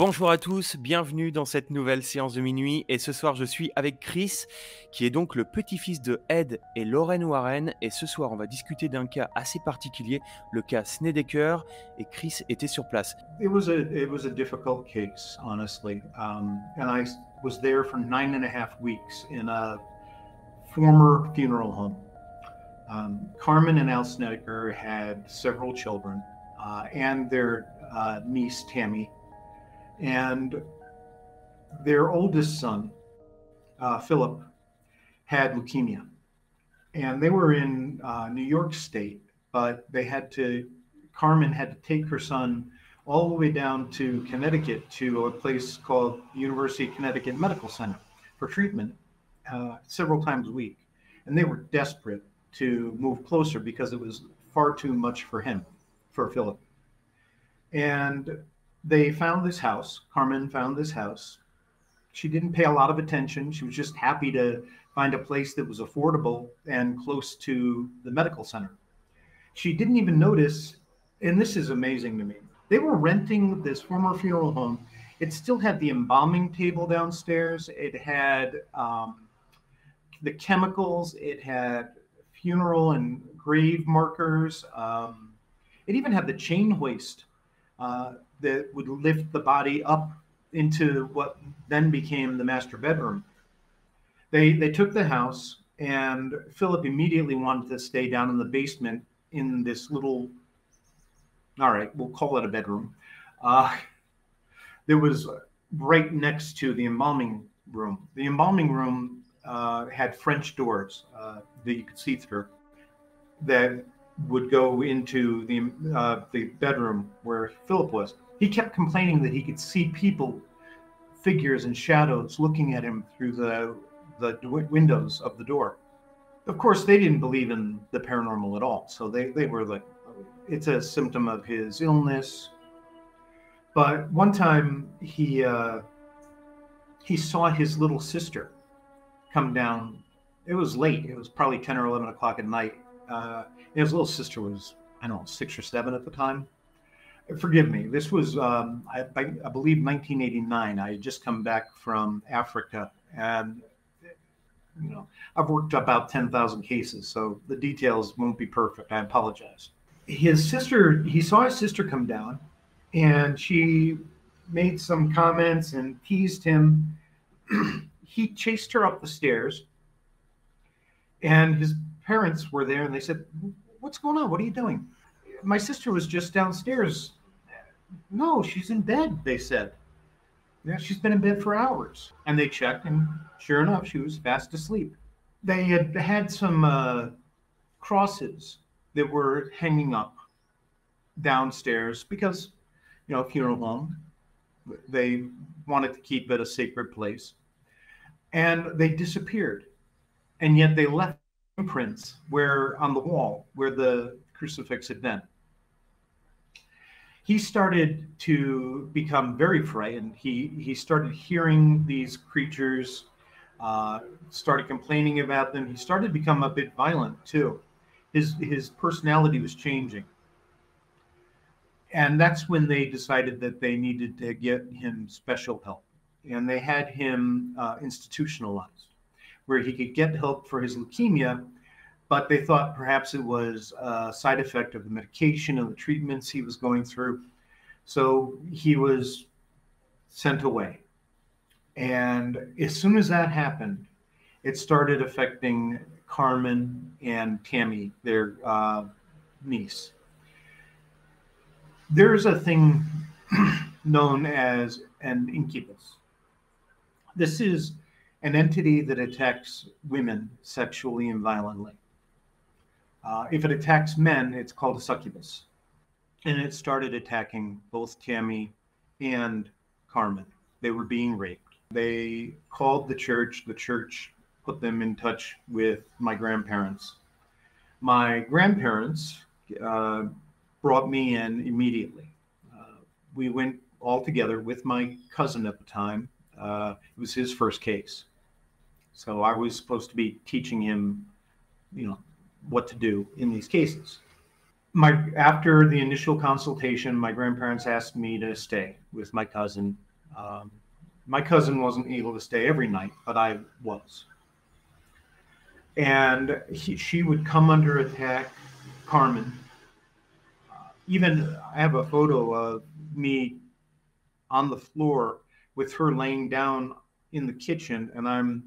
Bonjour à tous, bienvenue dans cette nouvelle séance de minuit et ce soir je suis avec Chris qui est donc le petit-fils de Ed et Lorraine Warren et ce soir on va discuter d'un cas assez particulier, le cas Snedeker et Chris était sur place. It was a difficult case, honestly, and I was there for 9.5 weeks in a former funeral home. Carmen and Al Snedeker had several children and their niece Tammy, and their oldest son, Philip, had leukemia, and they were in New York State, but Carmen had to take her son all the way down to Connecticut to a place called University of Connecticut Medical Center for treatment several times a week. And they were desperate to move closer because it was far too much for Philip. And they found this house. Carmen found this house. She didn't pay a lot of attention. She was just happy to find a place that was affordable and close to the medical center. She didn't even notice, and this is amazing to me, they were renting this former funeral home. It still had the embalming table downstairs. It had the chemicals. It had funeral and grave markers. It even had the chain hoist that would lift the body up into what then became the master bedroom. They took the house, and Philip immediately wanted to stay down in the basement in this little, all right, we'll call it a bedroom. That was right next to the embalming room. The embalming room had French doors that you could see through that would go into the bedroom where Philip was. He kept complaining that he could see people, figures and shadows looking at him through the windows of the door. Of course, they didn't believe in the paranormal at all. So they were like, it's a symptom of his illness. But one time he saw his little sister come down. It was late. It was probably 10 or 11 o'clock at night. His little sister was, I don't know, 6 or 7 at the time. Forgive me. This was, I believe, 1989. I had just come back from Africa, and I've worked about 10,000 cases, so the details won't be perfect. I apologize. He saw his sister come down, and she made some comments and teased him. He chased her up the stairs, and his parents were there, and they said, "What's going on? What are you doing?" "My sister was just downstairs." "No, she's in bed," they said. "Yeah, she's been in bed for hours." And they checked, and sure enough, she was fast asleep. They had some crosses that were hanging up downstairs because, funeral home, they wanted to keep it a sacred place. And they disappeared. And yet they left imprints on the wall where the crucifix had been. He started to become very frightened. He started hearing these creatures, started complaining about them. He started to become a bit violent too. His personality was changing. And that's when they decided that they needed to get him special help. And they had him institutionalized, where he could get help for his leukemia, but they thought perhaps it was a side effect of the medication and the treatments he was going through. So he was sent away. And as soon as that happened, it started affecting Carmen and Tammy, their niece. There's a thing known as an incubus. This is an entity that attacks women sexually and violently. If it attacks men, it's called a succubus. And it started attacking both Tammy and Carmen. They were being raped. They called the church. The church put them in touch with my grandparents. My grandparents brought me in immediately. We went all together with my cousin at the time. It was his first case. So I was supposed to be teaching him, what to do in these cases. After the initial consultation, my grandparents asked me to stay with my cousin My cousin wasn't able to stay every night, but I was. And she would come under attack, Carmen. Even I have a photo of me on the floor with her laying down in the kitchen, and I'm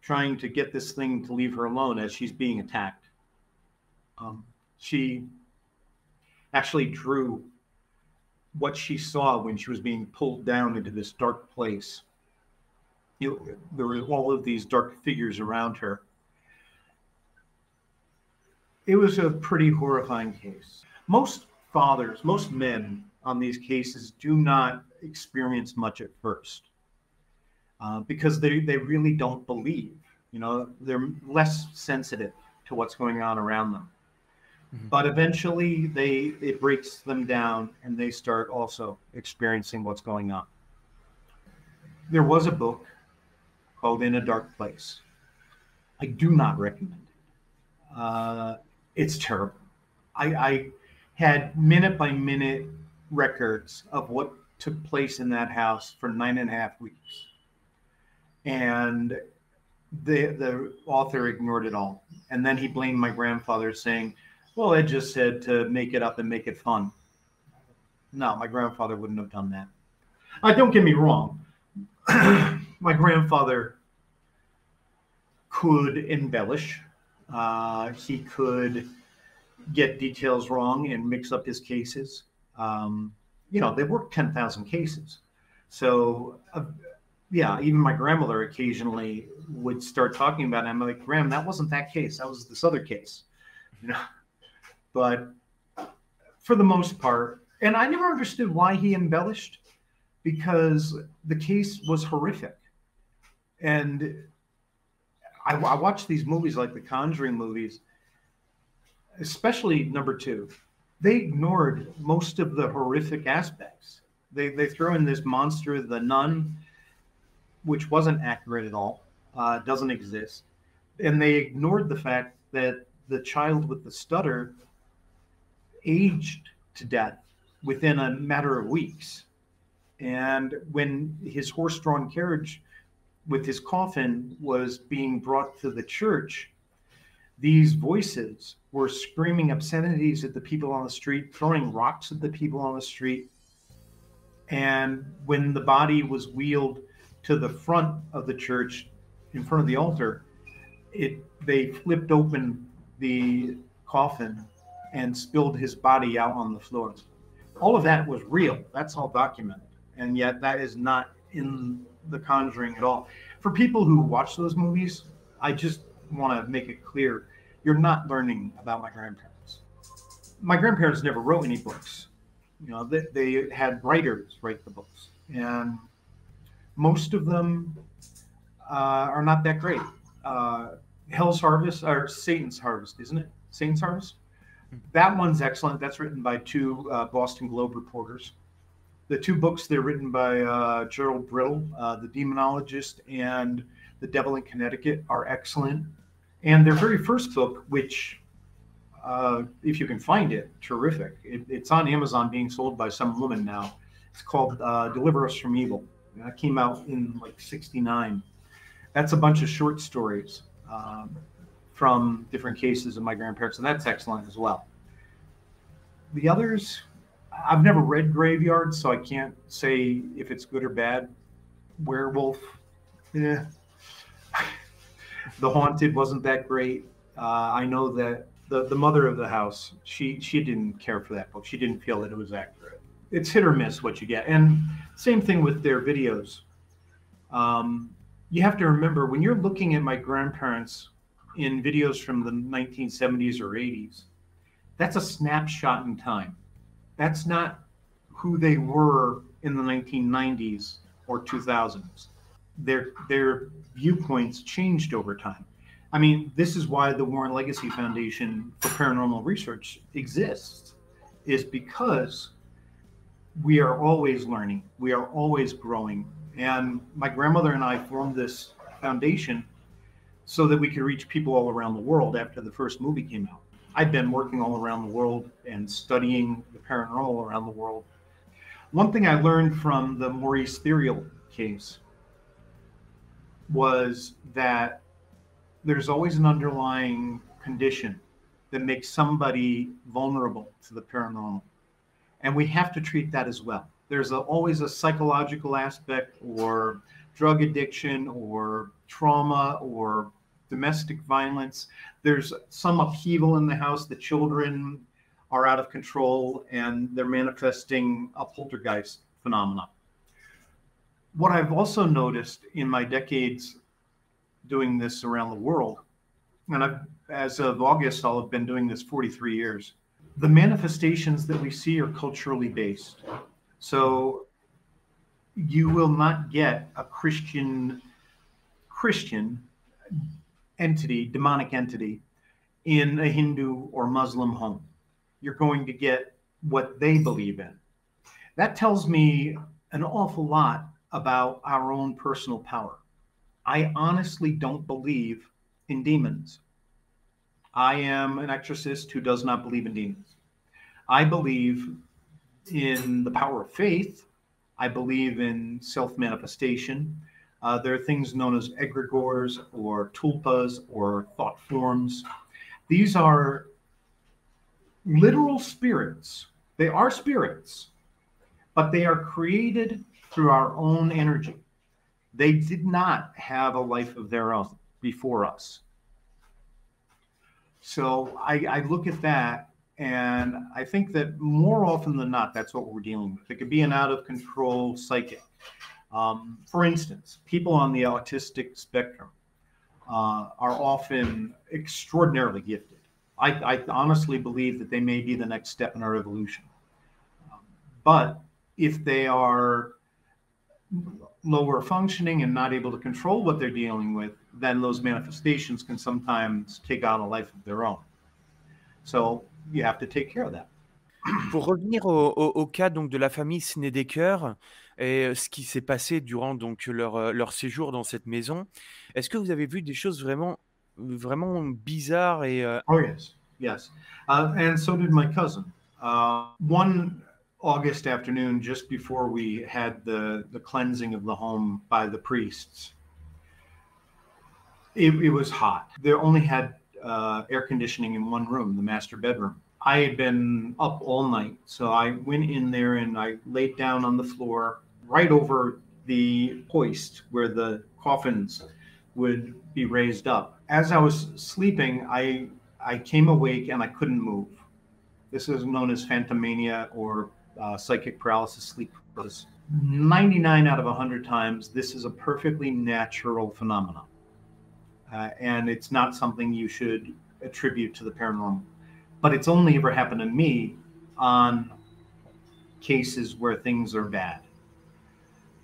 trying to get this thing to leave her alone as she's being attacked. She actually drew what she saw when she was being pulled down into this dark place. There were all of these dark figures around her. It was a pretty horrifying case. Most fathers, most men on these cases do not experience much at first because they really don't believe. You know, they're less sensitive to what's going on around them. Mm-hmm. But eventually it breaks them down and they start also experiencing what's going on. There was a book called In a Dark Place. I do not recommend it. It's terrible. I had minute by minute records of what took place in that house for 9.5 weeks. And the author ignored it all. And then he blamed my grandfather, saying, well, Ed just said to make it up and make it fun. No, my grandfather wouldn't have done that. Don't get me wrong. My grandfather could embellish. He could get details wrong and mix up his cases. They worked 10,000 cases. So, even my grandmother occasionally would start talking about it. I'm like, Graham, that wasn't that case. That was this other case. But for the most part, and I never understood why he embellished, because the case was horrific. And I watched these movies like the Conjuring movies, especially number 2. They ignored most of the horrific aspects. They throw in this monster, the nun, which wasn't accurate at all, doesn't exist. And they ignored the fact that the child with the stutter aged to death within a matter of weeks. And when his horse-drawn carriage with his coffin was being brought to the church, these voices were screaming obscenities at the people on the street, throwing rocks at the people on the street. And when the body was wheeled to the front of the church, in front of the altar, they flipped open the coffin and spilled his body out on the floor. All of that was real. That's all documented. And yet that is not in The Conjuring at all. For people who watch those movies, I just want to make it clear, you're not learning about my grandparents. My grandparents never wrote any books. They had writers write the books. And most of them are not that great. Hell's Harvest, or Satan's Harvest, isn't it? Satan's Harvest? That one's excellent. That's written by 2 Boston Globe reporters. The 2 books, they're written by Gerald Brittle, The Demonologist and The Devil in Connecticut, are excellent. And their very first book, which, if you can find it, terrific. It's on Amazon being sold by some woman now. It's called Deliver Us from Evil. That came out in like 1969. That's a bunch of short stories from different cases of my grandparents, and that's excellent as well. The others, I've never read Graveyard, so I can't say if it's good or bad. Werewolf, yeah. The Haunted wasn't that great. I know that the mother of the house, she didn't care for that book. She didn't feel that it was accurate. It's hit or miss what you get. And same thing with their videos. You have to remember, when you're looking at my grandparents in videos from the 1970s or 80s, that's a snapshot in time. That's not who they were in the 1990s or 2000s. Their viewpoints changed over time. I mean, this is why the Warren Legacy Foundation for Paranormal Research exists, is because we are always learning. We are always growing. And my grandmother and I formed this foundation so that we could reach people all around the world after the first movie came out. I'd been working all around the world and studying the paranormal around the world. One thing I learned from the Maurice Theriault case was that there's always an underlying condition that makes somebody vulnerable to the paranormal. And we have to treat that as well. There's always a psychological aspect, or drug addiction, or trauma, or domestic violence. There's some upheaval in the house. The children are out of control and they're manifesting a poltergeist phenomenon. What I've also noticed in my decades doing this around the world, and as of August, I'll have been doing this 43 years, the manifestations that we see are culturally based. So you will not get a Christian entity, demonic entity, in a Hindu or Muslim home. You're going to get what they believe in. That tells me an awful lot about our own personal power. I honestly don't believe in demons. I am an exorcist who does not believe in demons. I believe in the power of faith. I believe in self-manifestation. There are things known as egregores or tulpas or thought forms. These are literal spirits. They are spirits, but they are created through our own energy. They did not have a life of their own before us. So I look at that, and I think that more often than not, that's what we're dealing with. It could be an out-of-control psychic. For instance, people on the autistic spectrum are often extraordinarily gifted. I honestly believe that they may be the next step in our evolution. But if they are lower functioning and not able to control what they're dealing with, then those manifestations can sometimes take on a life of their own. So you have to take care of that. Pour revenir au cas donc de la famille Ciné des Cœurs et ce qui s'est passé durant donc leur séjour dans cette maison, est-ce que vous avez vu des choses vraiment bizarres et Oh, yes, yes. And so did my cousin. One August afternoon, just before we had the cleansing of the home by the priests, it was hot. They only had air conditioning in one room, the master bedroom. I had been up all night, so I went in there and I laid down on the floor right over the hoist where the coffins would be raised up. As I was sleeping, I came awake and I couldn't move. This is known as phantomania or psychic paralysis, sleep paralysis. 99 out of 100 times, this is a perfectly natural phenomenon. And it's not something you should attribute to the paranormal. But it's only ever happened to me on cases where things are bad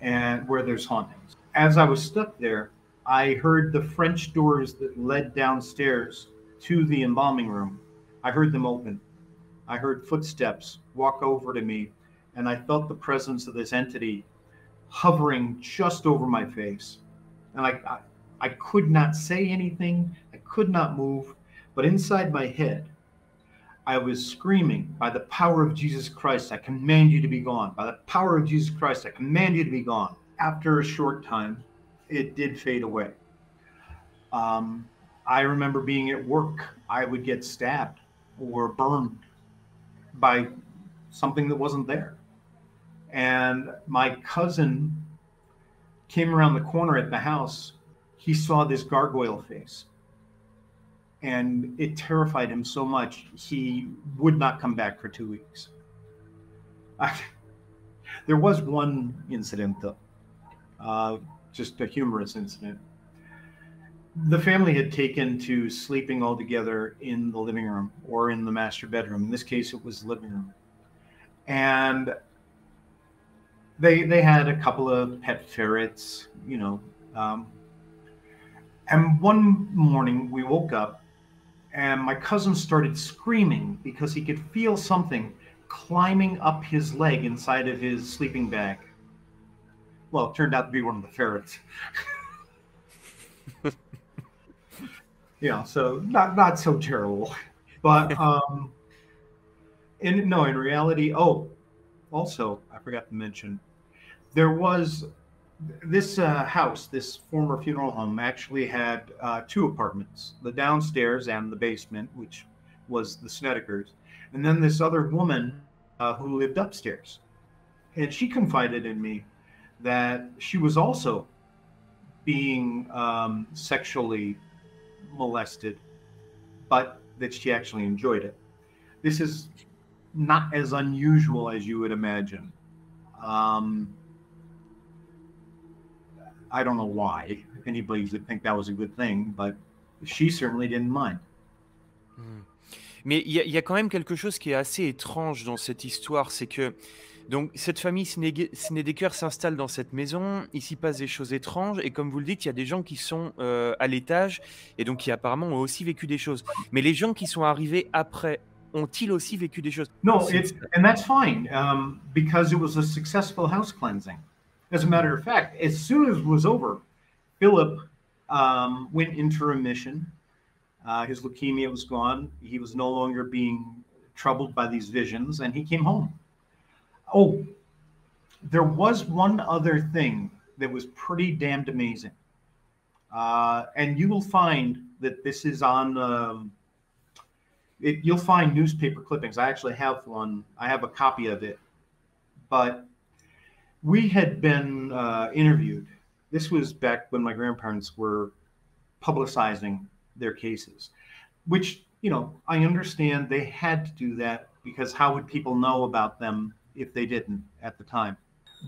and where there's hauntings. As I was stuck there, I heard the French doors that led downstairs to the embalming room. I heard them open. I heard footsteps walk over to me, and I felt the presence of this entity hovering just over my face. And I could not say anything. I could not move. But inside my head, I was screaming, by the power of Jesus Christ, I command you to be gone. By the power of Jesus Christ, I command you to be gone. After a short time, it did fade away. I remember being at work. I would get stabbed or burned by something that wasn't there. And my cousin came around the corner at the house. He saw this gargoyle face. And it terrified him so much, he would not come back for 2 weeks. There was one incident, though, just a humorous incident. The family had taken to sleeping all together in the living room or in the master bedroom. In this case, it was the living room. And they had a couple of pet ferrets, you know. And one morning we woke up, and my cousin started screaming because he could feel something climbing up his leg inside of his sleeping bag. Well, it turned out to be one of the ferrets. Yeah, so not so terrible. But in reality, also, I forgot to mention, there was this house, this former funeral home, actually had two apartments, the downstairs and the basement, which was the Snedekers, and then this other woman who lived upstairs. And she confided in me that she was also being sexually molested, but that she actually enjoyed it. This is not as unusual as you would imagine. I don't know why anybody would think that was a good thing, but she certainly didn't mind. Mais il y a quand même quelque chose qui est assez étrange dans cette histoire, c'est que donc cette famille Snedeker s'installe dans cette maison, il s'y passe des choses étranges et comme vous le dites, il y a des gens qui sont, à l'étage et donc qui apparemment ont aussi vécu des choses. Mais les gens qui sont arrivés après, ont-ils aussi vécu des choses? No, C'est and that's fine because it was a successful house cleansing. As a matter of fact, as soon as it was over, Philip went into remission. His leukemia was gone. He was no longer being troubled by these visions, and he came home. Oh, there was one other thing that was pretty damned amazing. And you will find that this is on, you'll find newspaper clippings. I actually have one. I have a copy of it. But we had been interviewed. This was back when my grandparents were publicizing their cases, which, you know, I understand they had to do that because how would people know about them if they didn't at the time?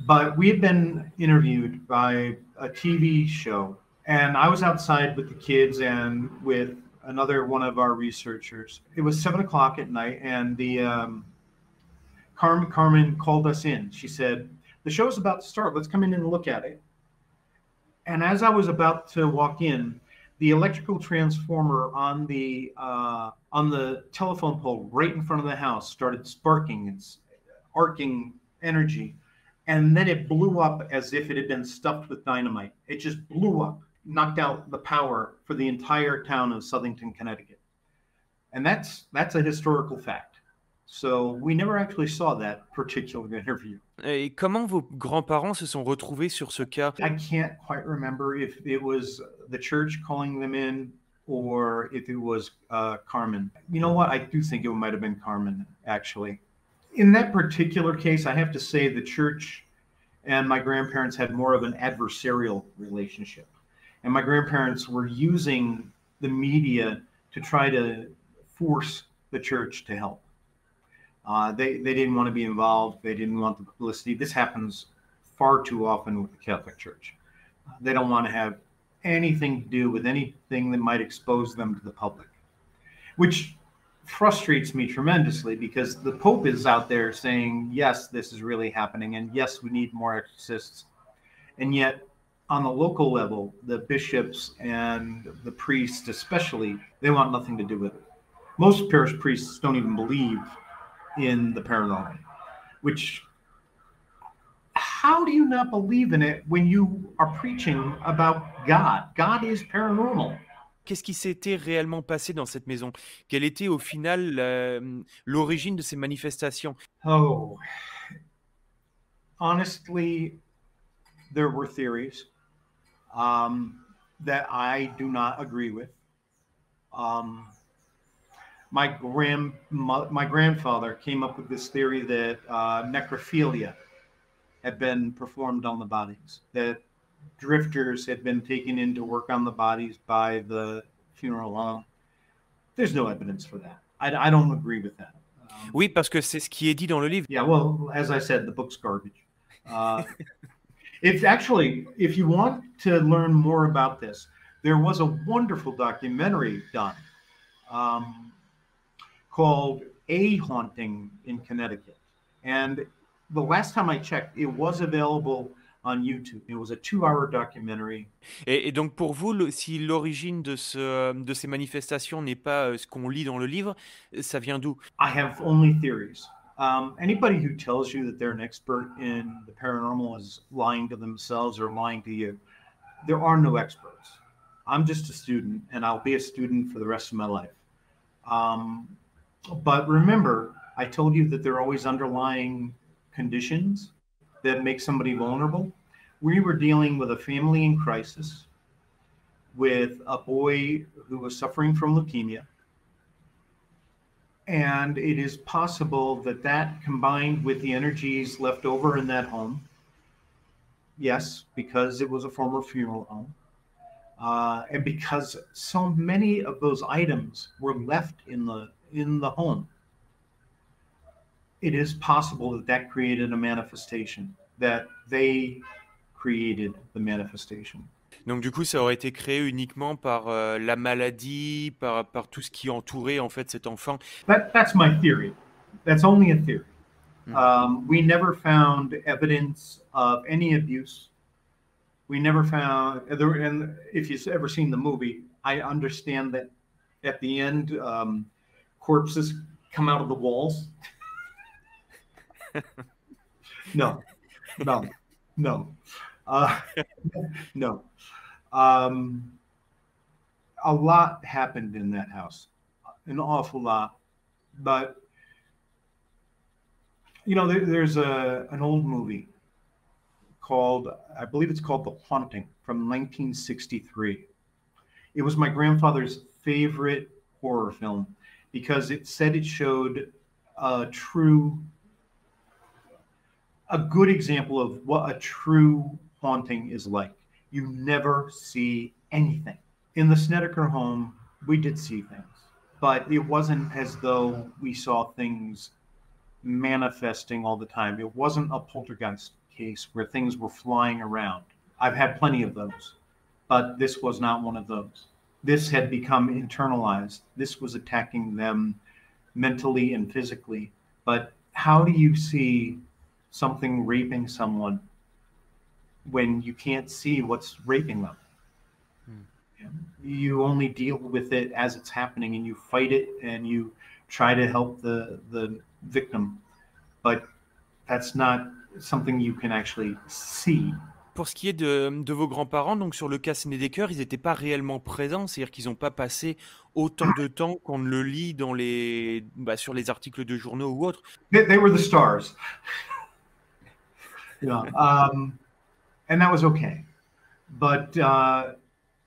But we had been interviewed by a TV show, and I was outside with the kids and with another one of our researchers. It was 7 o'clock at night, and the Carmen called us in. She said, "The show's about to start. Let's come in and look at it." And as I was about to walk in, the electrical transformer on the telephone pole right in front of the house started sparking and arcing energy, and then it blew up as if it had been stuffed with dynamite. It just blew up, knocked out the power for the entire town of Southington, Connecticut. And that's a historical fact. So we never actually saw that particular interview. et comment vos grands-parents se sont retrouvés sur ce cas? I can't quite remember if it was the church calling them in or if it was Carmen. You know what? I do think it might have been Carmen, actually. In that particular case, I have to say the church and my grandparents had more of an adversarial relationship. And my grandparents were using the media to try to force the church to help. They didn't want to be involved. They didn't want the publicity. This happens far too often with the Catholic Church. They don't want to have anything to do with anything that might expose them to the public, which frustrates me tremendously because the Pope is out there saying, yes, this is really happening, and yes, we need more exorcists. And yet, on the local level, the bishops and the priests especially, they want nothing to do with it. Most parish priests don't even believe in the paranormal, which, how do you not believe in it when you are preaching about God? God is paranormal. Qu'est-ce qui s'était réellement passé dans cette maison? Quelle était au final l'origine de ces manifestations? Oh, honestly, there were theories that I do not agree with. My grandfather came up with this theory that necrophilia had been performed on the bodies, that drifters had been taken in to work on the bodies by the funeral home. There's no evidence for that. I don't agree with that. Oui, parce que c'est ce qui est dit dans le livre. Yeah, well, as I said, the book's garbage. If you want to learn more about this, there was a wonderful documentary done called A Haunting in Connecticut. And the last time I checked, it was available on YouTube. It was a 2-hour documentary. Et donc pour vous, si l'origine de ces manifestations n'est pas ce qu'on lit dans le livre, ça vient d'où? I have only theories. Anybody who tells you that they're an expert in the paranormal is lying to themselves or lying to you. There are no experts. I'm just a student, and I'll be a student for the rest of my life. But remember, I told you that there are always underlying conditions that make somebody vulnerable. We were dealing with a family in crisis, with a boy who was suffering from leukemia. And it is possible that that combined with the energies left over in that home, yes, because it was a former funeral home, and because so many of those items were left in the home, it is possible that that created a manifestation, that they created the manifestation. Donc du coup, ça aurait été créé uniquement par la maladie, par tout ce qui entourait en fait cet enfant. That's my theory. That's only a theory. Mhm. We never found evidence of any abuse. We never found, and if you've ever seen the movie, I understand that at the end, corpses come out of the walls. No, no, no, no. A lot happened in that house, an awful lot. But you know, there's an old movie called, I believe it's called The Haunting, from 1963. It was my grandfather's favorite horror film because it said it showed a good example of what a true haunting is like. You never see anything. In the Snedeker home, we did see things, but it wasn't as though we saw things manifesting all the time. It wasn't a poltergeist case where things were flying around. I've had plenty of those, but this was not one of those. This had become internalized. This was attacking them mentally and physically. But how do you see something raping someone when you can't see what's raping them? You only deal with it as it's happening, and you fight it, and you try to help the victim, but that's not something you can actually see. Pour ce qui est de vos grands-parents, donc sur le cas Snedeker, ils n'étaient pas réellement présents, c'est-à-dire qu'ils n'ont pas passé autant de temps qu'on ne le lit dans sur les articles de journaux ou autres. They were the stars. Yeah, and that was okay. But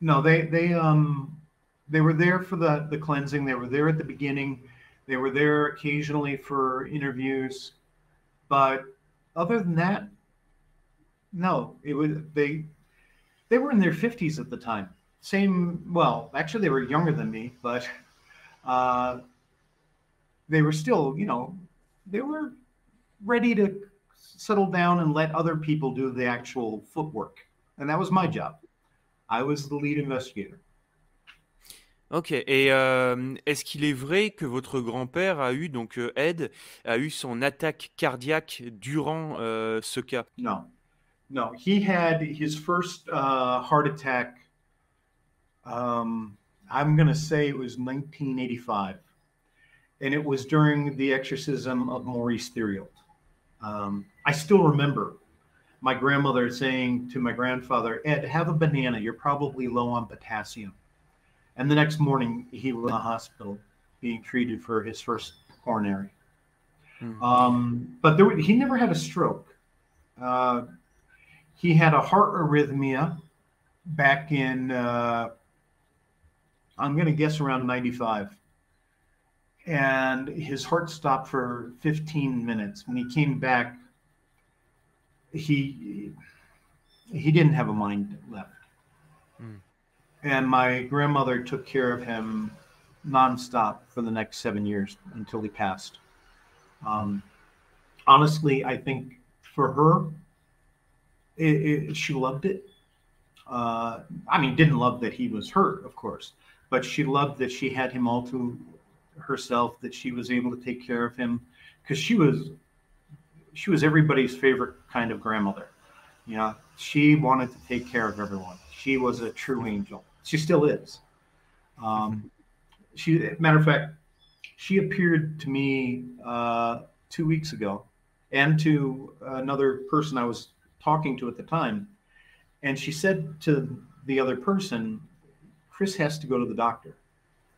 no, they were there for the cleansing. They were there at the beginning. They were there occasionally for interviews. But other than that, no, it was they were in their 50s at the time. Well, actually they were younger than me, but they were still, you know, they were ready to settle down and let other people do the actual footwork. And that was my job. I was the lead investigator. Ok, et est-ce qu'il est vrai que votre grand-père a eu, donc Ed, a eu son attaque cardiaque durant ce cas? No, he had his first heart attack. I'm going to say it was 1985, and it was during the exorcism of Maurice Theriault. I still remember my grandmother saying to my grandfather, "Ed, have a banana. You're probably low on potassium." And the next morning, he was in the hospital being treated for his first coronary. But he never had a stroke. He had a heart arrhythmia back in, I'm going to guess around 95. And his heart stopped for 15 minutes. When he came back, he didn't have a mind left. And my grandmother took care of him nonstop for the next 7 years until he passed. Honestly, I think for her, she loved it. I mean, didn't love that he was hurt, of course, but she loved that she had him all to herself, that she was able to take care of him, because she was everybody's favorite kind of grandmother. You know, she wanted to take care of everyone. She was a true angel. She still is. Matter of fact, she appeared to me 2 weeks ago, and to another person I was talking to at the time, and she said to the other person, "Chris has to go to the doctor.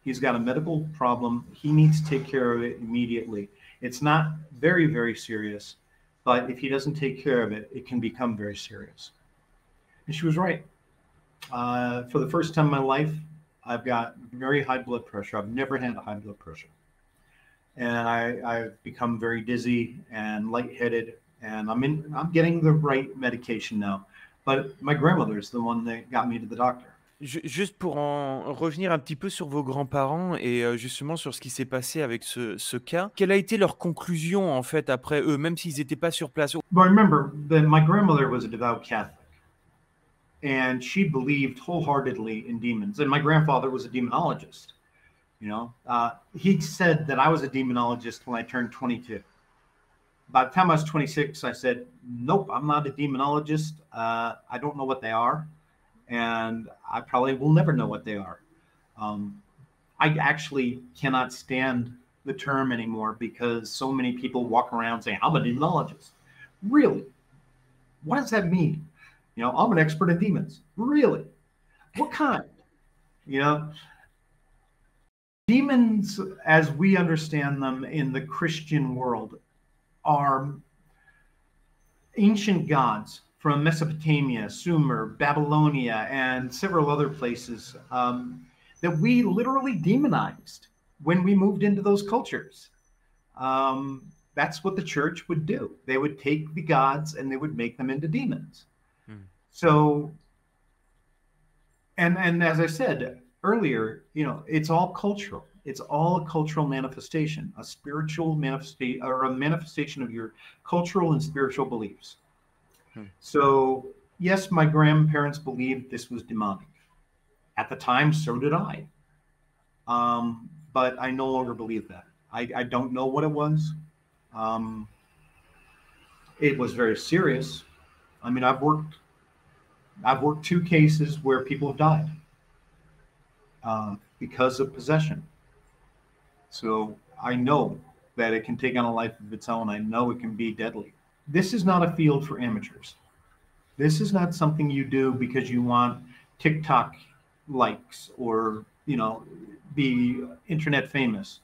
He's got a medical problem. He needs to take care of it immediately. It's not very, very serious, but if he doesn't take care of it, it can become very serious. And she was right. For the first time in my life, I've got very high blood pressure. I've never had high blood pressure. And I've become very dizzy and lightheaded, and I'm getting the right medication now. But my grandmother is the one that got me to the doctor. Juste pour en revenir un petit peu sur vos grands-parents et justement sur ce qui s'est passé avec ce cas, quelle a été leur conclusion en fait après eux, même s'ils n'étaient pas sur place? But remember that my grandmother was a devout Catholic, and she believed wholeheartedly in demons. And my grandfather was a demonologist. You know, he said that I was a demonologist when I turned 22. By the time I was 26, I said, nope, I'm not a demonologist. I don't know what they are. And I probably will never know what they are. I actually cannot stand the term anymore because so many people walk around saying, I'm a demonologist. Really? What does that mean? You know, I'm an expert in demons. Really? What kind? You know, demons, as we understand them in the Christian world, are ancient gods from Mesopotamia, Sumer, Babylonia, and several other places that we literally demonized when we moved into those cultures. That's what the church would do. They would take the gods and they would make them into demons. So, and as I said earlier, you know, it's all cultural. It's all a cultural manifestation, a spiritual manifestation, or a manifestation of your cultural and spiritual beliefs. So, yes, my grandparents believed this was demonic. At the time, so did I. But I no longer believe that. I don't know what it was. It was very serious. I mean, I've worked 2 cases where people have died because of possession. So I know that it can take on a life of its own. I know it can be deadly. This is not a field for amateurs. This is not something you do because you want TikTok likes or, you know, be internet famous.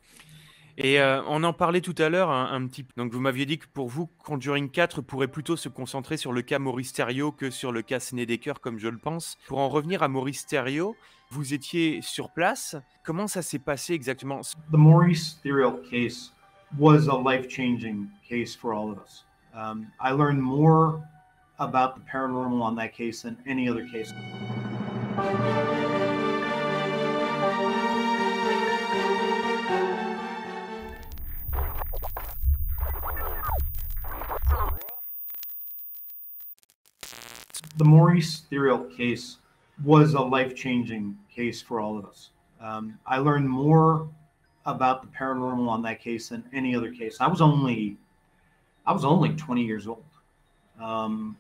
Et on en parlait tout à l'heure un petit peu. Donc vous m'aviez dit que pour vous, Conjuring 4 pourrait plutôt se concentrer sur le cas Maurice Thériault que sur le cas Sénédécœur, comme je le pense. Pour en revenir à Maurice Thériault, vous étiez sur place. Comment ça s'est passé exactement? The Maurice Thériault case was a life-changing case for all of us. I learned more about the paranormal on that case than any other case. The Maurice Thériault case was a life-changing case for all of us. I learned more about the paranormal on that case than any other case. I was only 20 years old. And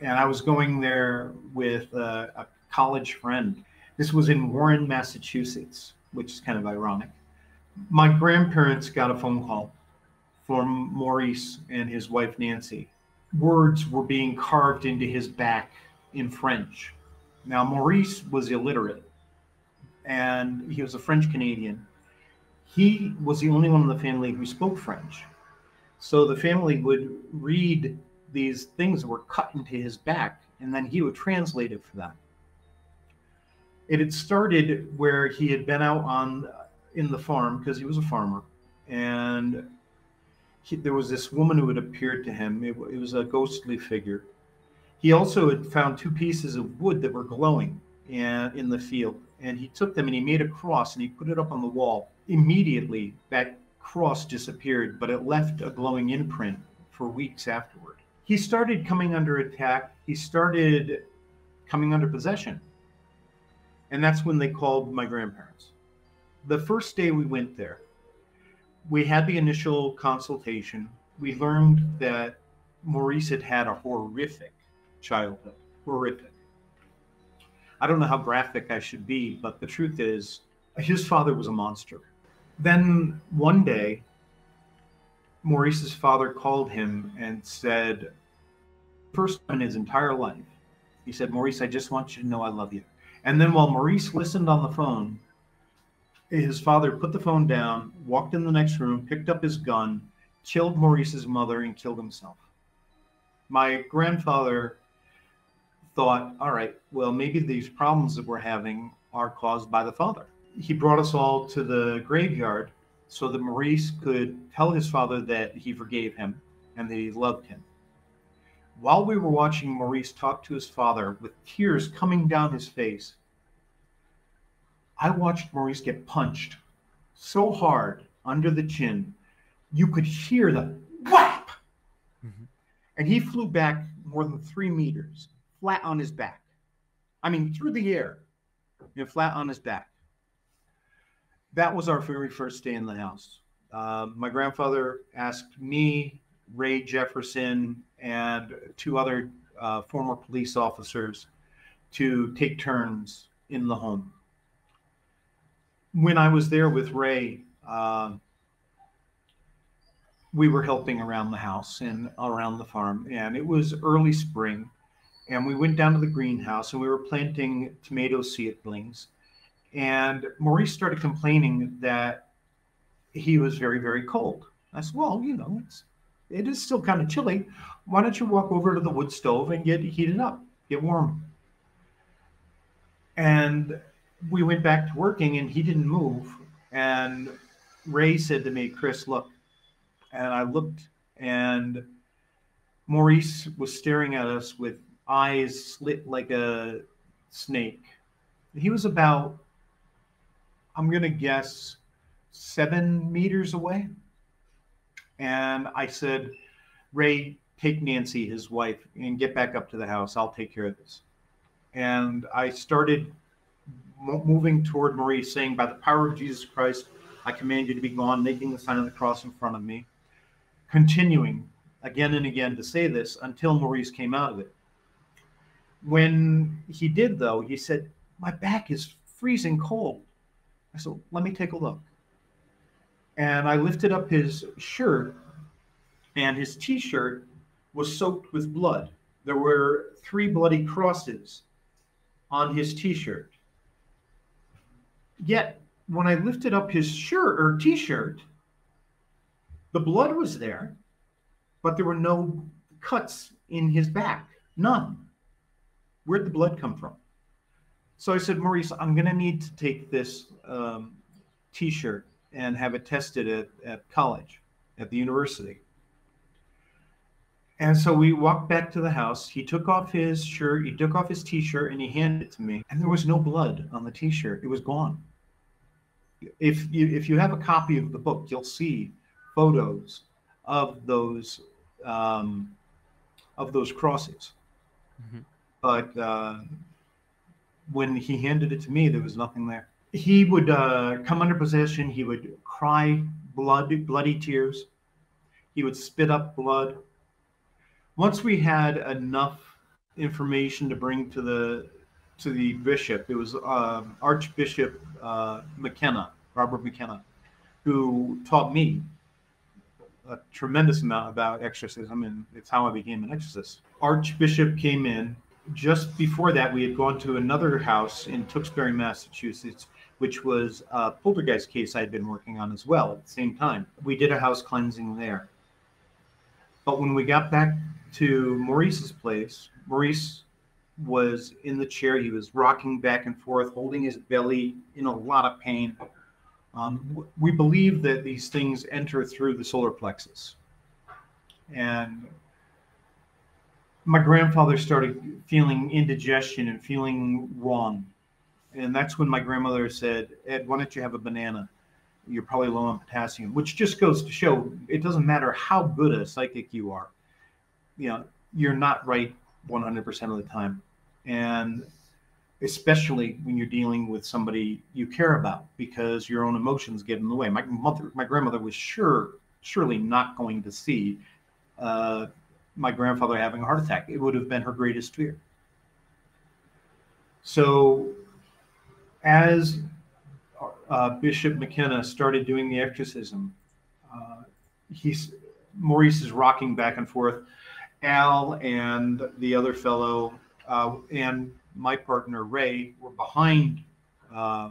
I was going there with a college friend. This was in Warren, Massachusetts, which is kind of ironic. My grandparents got a phone call from Maurice and his wife, Nancy. Words were being carved into his back in French. Now, Maurice was illiterate, and he was a French Canadian. He was the only one in the family who spoke French. So the family would read these things that were cut into his back, and then he would translate it for them. It had started where he had been out in the farm, because he was a farmer, and there was this woman who had appeared to him. It was a ghostly figure. He also had found 2 pieces of wood that were glowing in the field, and he took them and he made a cross and he put it up on the wall. Immediately, that cross disappeared, but it left a glowing imprint for weeks afterward. He started coming under attack. He started coming under possession. And that's when they called my grandparents. The first day we went there, we had the initial consultation. We learned that Maurice had had a horrific childhood. Horrific. I don't know how graphic I should be, but the truth is, his father was a monster. Then one day, Maurice's father called him and said, first time in his entire life, he said, Maurice, I just want you to know I love you. And then while Maurice listened on the phone, his father put the phone down, walked in the next room, picked up his gun, killed Maurice's mother, and killed himself. My grandfather thought, all right, well, maybe these problems that we're having are caused by the father. He brought us all to the graveyard so that Maurice could tell his father that he forgave him and that he loved him. While we were watching Maurice talk to his father with tears coming down his face, I watched Maurice get punched so hard under the chin, you could hear the whap! Mm-hmm. And he flew back more than 3 meters, flat on his back. I mean, through the air, flat on his back. That was our very first day in the house. My grandfather asked me, Ray Jefferson, and 2 other former police officers to take turns in the home. When I was there with Ray, we were helping around the house and around the farm, and it was early spring, and we went down to the greenhouse and we were planting tomato seedlings, and Maurice started complaining that he was very, very cold. I said, well, it is still kind of chilly. Why don't you walk over to the wood stove and get heated up, get warm? And we went back to working and he didn't move. And Ray said to me, Chris, look. And I looked and Maurice was staring at us with eyes slit like a snake. He was about, I'm going to guess, 7 meters away. And I said, Ray, take Nancy, his wife, and get back up to the house. I'll take care of this. And I started moving toward Maurice, saying, by the power of Jesus Christ, I command you to be gone, making the sign of the cross in front of me, continuing again and again to say this until Maurice came out of it. When he did, though, he said, my back is freezing cold. I said, let me take a look. And I lifted up his shirt, and his t-shirt was soaked with blood. There were 3 bloody crosses on his t-shirt. Yet, when I lifted up his shirt or t-shirt, the blood was there, but there were no cuts in his back. None. Where'd the blood come from? So I said, Maurice, I'm going to need to take this t-shirt and have it tested at college, at the university. And so we walked back to the house. He took off his shirt, he took off his t-shirt, and he handed it to me. And there was no blood on the t-shirt. It was gone. If you have a copy of the book, you'll see photos of those crosses. Mm-hmm. But when he handed it to me, there was nothing there. He would come under possession. He would cry bloody tears. He would spit up blood. Once we had enough information to bring to the bishop, it was Archbishop McKenna, Robert McKenna, who taught me a tremendous amount about exorcism, and it's how I became an exorcist. Archbishop came in. Just before that, we had gone to another house in Tewksbury, Massachusetts, which was a poltergeist case I had been working on as well at the same time. We did a house cleansing there. But when we got back to Maurice's place, Maurice was in the chair. He was rocking back and forth, holding his belly, in a lot of pain. We believe that these things enter through the solar plexus. And my grandfather started feeling indigestion and feeling wrong. And that's when my grandmother said, Ed, why don't you have a banana? You're probably low on potassium, which just goes to show it doesn't matter how good a psychic you are. You're not right 100% of the time. And especially when you're dealing with somebody you care about, because your own emotions get in the way. My grandmother was surely not going to see my grandfather having a heart attack. It would have been her greatest fear. So as Bishop McKenna started doing the exorcism, Maurice is rocking back and forth. Al and the other fellow and my partner Ray were behind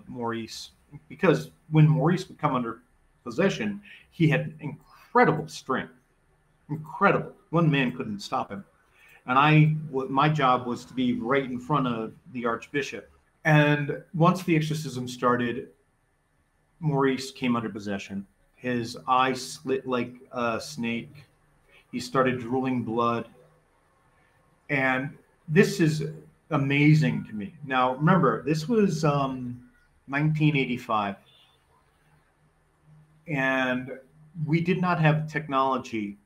Maurice, because when Maurice would come under possession, he had incredible strength. Incredible. One man couldn't stop him. And my job was to be right in front of the Archbishop. And once the exorcism started, Maurice came under possession. His eye slit like a snake. He started drooling blood. And this is amazing to me. Now, remember, this was 1985. And we did not have technology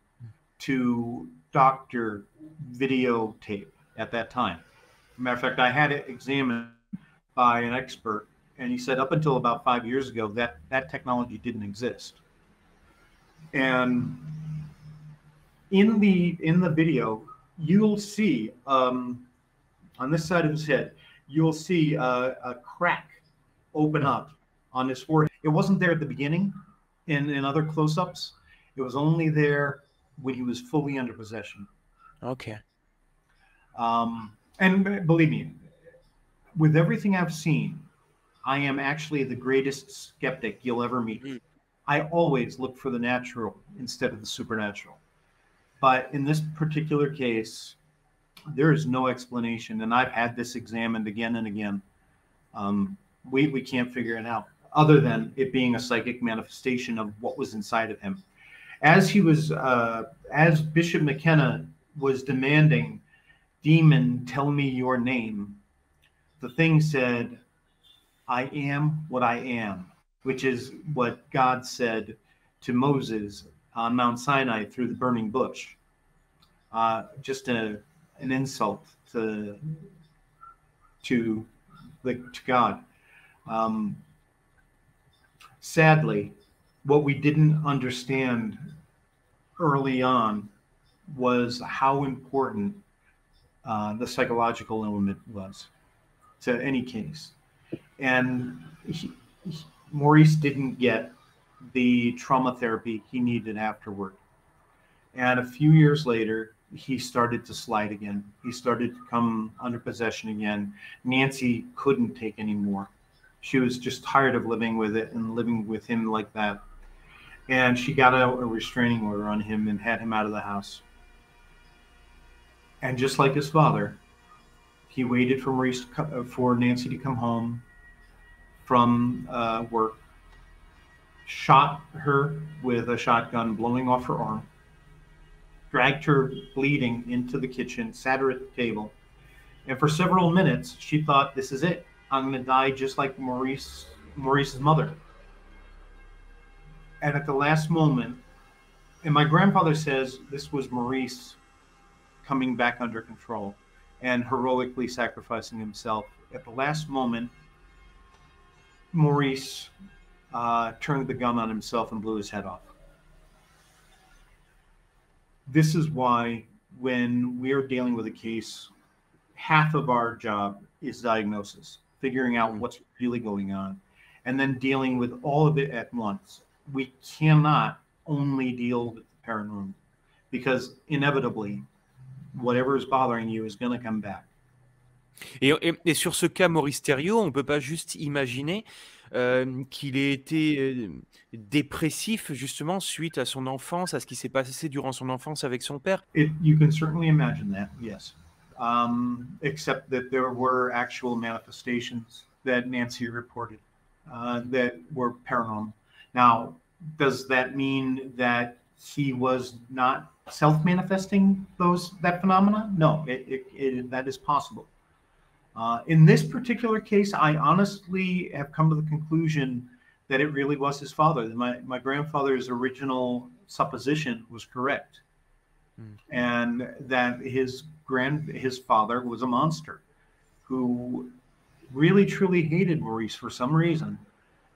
to doctor videotape at that time. As a matter of fact, I had it examined by an expert, and he said up until about 5 years ago that technology didn't exist. And in the video, you'll see on this side of his head, you'll see a crack open up on his forehead. It wasn't there at the beginning in other close-ups. It was only there when he was fully under possession. Okay. And believe me, with everything I've seen, I am actually the greatest skeptic you'll ever meet. I always look for the natural instead of the supernatural. But in this particular case, there is no explanation, and I've had this examined again and again. We can't figure it out, other than it being a psychic manifestation of what was inside of him. As Bishop McKenna was demanding, "Demon, tell me your name," the thing said, "I am what I am," which is what God said to Moses on Mount Sinai through the burning bush. Just an insult to God. Sadly, what we didn't understand early on was how important the psychological element was to any case. And Maurice didn't get the trauma therapy he needed afterward. And a few years later, he started to slide again. He started to come under possession again. Nancy couldn't take anymore. She was just tired of living with it and living with him like that. And she got a restraining order on him and had him out of the house. And just like his father, he waited for Nancy to come home from work, shot her with a shotgun, blowing off her arm, dragged her bleeding into the kitchen, sat her at the table. And for several minutes, she thought, "This is it. I'm going to die just like Maurice's mother." And at the last moment, and my grandfather says this was Maurice coming back under control and heroically sacrificing himself. At the last moment, Maurice turned the gun on himself and blew his head off. This is why when we're dealing with a case, half of our job is diagnosis, figuring out what's really going on, and then dealing with all of it at once. We cannot only deal with the paranormal, because inevitably, whatever is bothering you is going to come back. Et sur ce cas Maurice Thériault, on ne peut pas juste imaginer qu'il ait été dépressif justement suite à son enfance, à ce qui s'est passé durant son enfance avec son père. You can certainly imagine that, yes. Except that there were actual manifestations that Nancy reported that were paranormal. Now, does that mean that he was not self-manifesting that phenomena? No, that is possible. In this particular case, I honestly have come to the conclusion that it really was his father. My grandfather's original supposition was correct, and that his father was a monster who really truly hated Maurice for some reason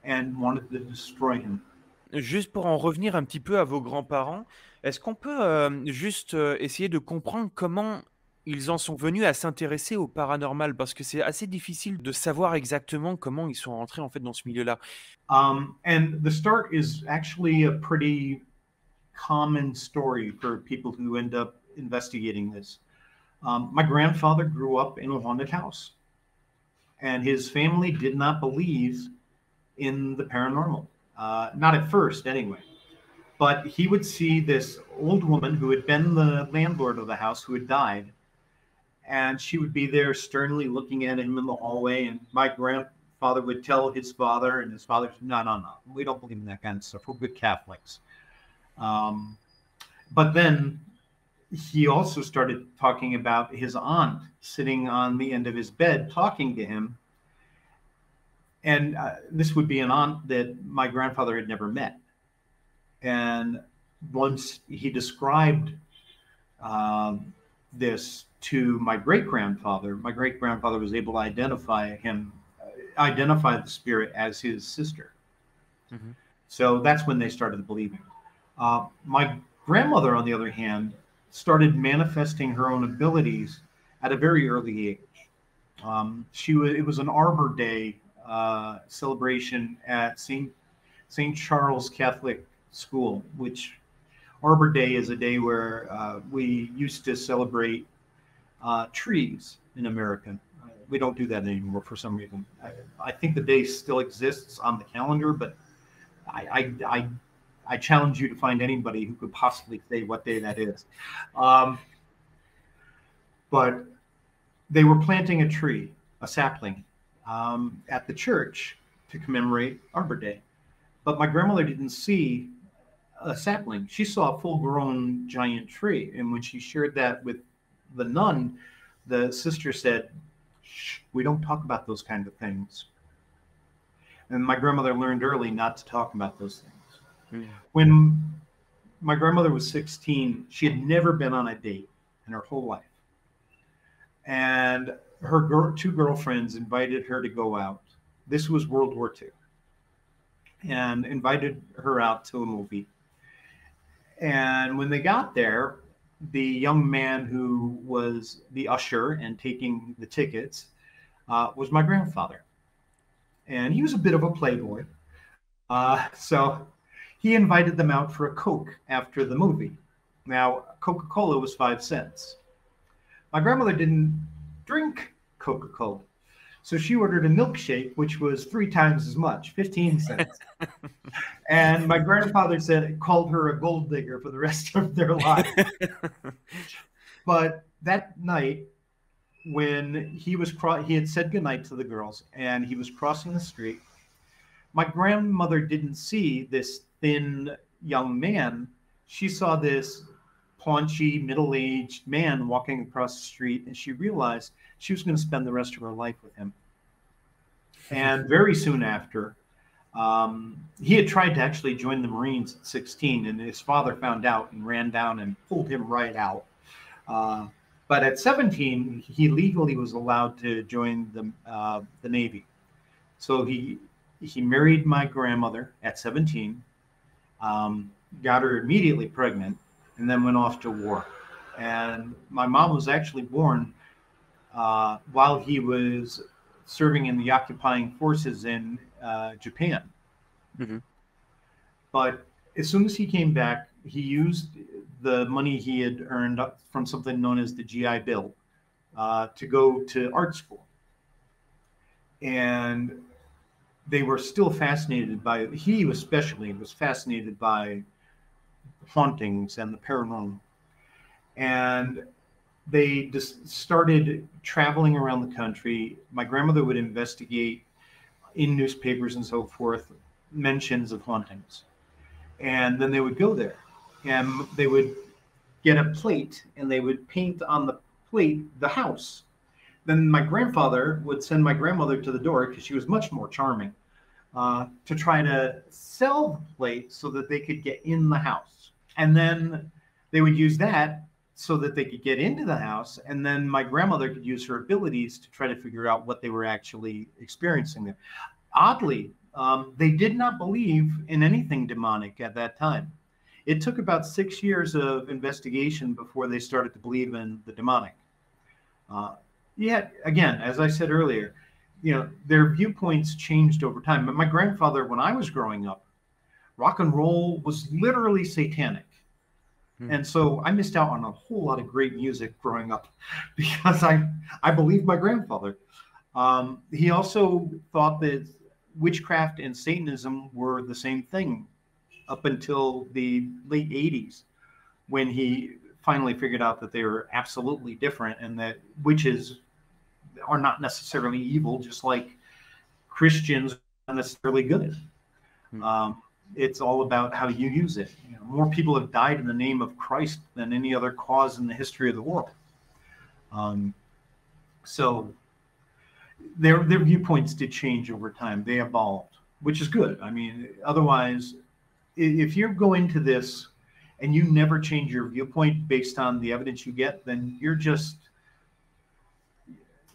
and wanted to destroy him. Juste pour en revenir un petit peu à vos grands-parents, est-ce qu'on peut juste essayer de comprendre comment ils en sont venus à s'intéresser au paranormal? Parce que c'est assez difficile de savoir exactement comment ils sont rentrés en fait dans ce milieu-là. And the start is actually a pretty common story for people who end up investigating this. My grandfather grew up in a haunted house, and his family did not believe in the paranormal. Not at first, anyway. But he would see this old woman who had been the landlord of the house, who had died, and she would be there sternly looking at him in the hallway. And my grandfather would tell his father, and his father said, no, no, no, we don't believe in that kind of stuff. We're good Catholics. But then he also started talking about his aunt sitting on the end of his bed talking to him. And this would be an aunt that my grandfather had never met. And once he described this to my great-grandfather was able to identify the spirit as his sister. Mm-hmm. So that's when they started believing. My grandmother, on the other hand, started manifesting her own abilities at a very early age. It was an Arbor Day celebration at St. Charles Catholic School, which Arbor Day is a day where we used to celebrate trees in America. We don't do that anymore for some reason. I think the day still exists on the calendar, but I challenge you to find anybody who could possibly say what day that is. But they were planting a tree, a sapling, at the church to commemorate Arbor Day. But my grandmother didn't see a sapling. She saw a full-grown giant tree. And when she shared that with the nun, the sister said, shh, we don't talk about those kind of things. And my grandmother learned early not to talk about those things. Mm. When my grandmother was 16, she had never been on a date in her whole life. And her two girlfriends invited her to go out. This was World War II. And invited her out to a movie. And when they got there, the young man who was the usher and taking the tickets was my grandfather. And he was a bit of a playboy. So he invited them out for a Coke after the movie. Now, Coca-Cola was 5 cents. My grandmother didn't drink Coca-Cola. So she ordered a milkshake, which was 3 times as much, 15 cents. And my grandfather called her a gold digger for the rest of their lives. But that night, when he had said goodnight to the girls and he was crossing the street, my grandmother didn't see this thin young man. She saw this paunchy, middle-aged man walking across the street, and she realized she was going to spend the rest of her life with him. And very soon after, he had tried to actually join the Marines at 16, and his father found out and ran down and pulled him right out. But at 17, he legally was allowed to join the Navy. So he married my grandmother at 17, got her immediately pregnant, and then went off to war. And my mom was actually born while he was serving in the occupying forces in Japan. Mm-hmm. But as soon as he came back, he used the money he had earned from something known as the GI Bill to go to art school. And they were still fascinated by, he especially was fascinated by hauntings and the paranormal. And they just started traveling around the country. My grandmother would investigate in newspapers and so forth mentions of hauntings. And then they would go there and they would get a plate and they would paint on the plate the house. Then my grandfather would send my grandmother to the door, because she was much more charming, to try to sell the plate so that they could get in the house. And then they would use that so that they could get into the house. And then my grandmother could use her abilities to try to figure out what they were actually experiencing there. Oddly, they did not believe in anything demonic at that time. It took about 6 years of investigation before they started to believe in the demonic. Yet, again, as I said earlier, their viewpoints changed over time. But my grandfather, when I was growing up, rock and roll was literally satanic. And so I missed out on a whole lot of great music growing up because I believed my grandfather. He also thought that witchcraft and Satanism were the same thing up until the late 80s, when he finally figured out that they were absolutely different, and that witches are not necessarily evil, just like Christians are not necessarily good. It's all about how you use it. You know, more people have died in the name of Christ than any other cause in the history of the world. So their viewpoints did change over time. They evolved, which is good. I mean, otherwise, if you go into this and you never change your viewpoint based on the evidence you get, then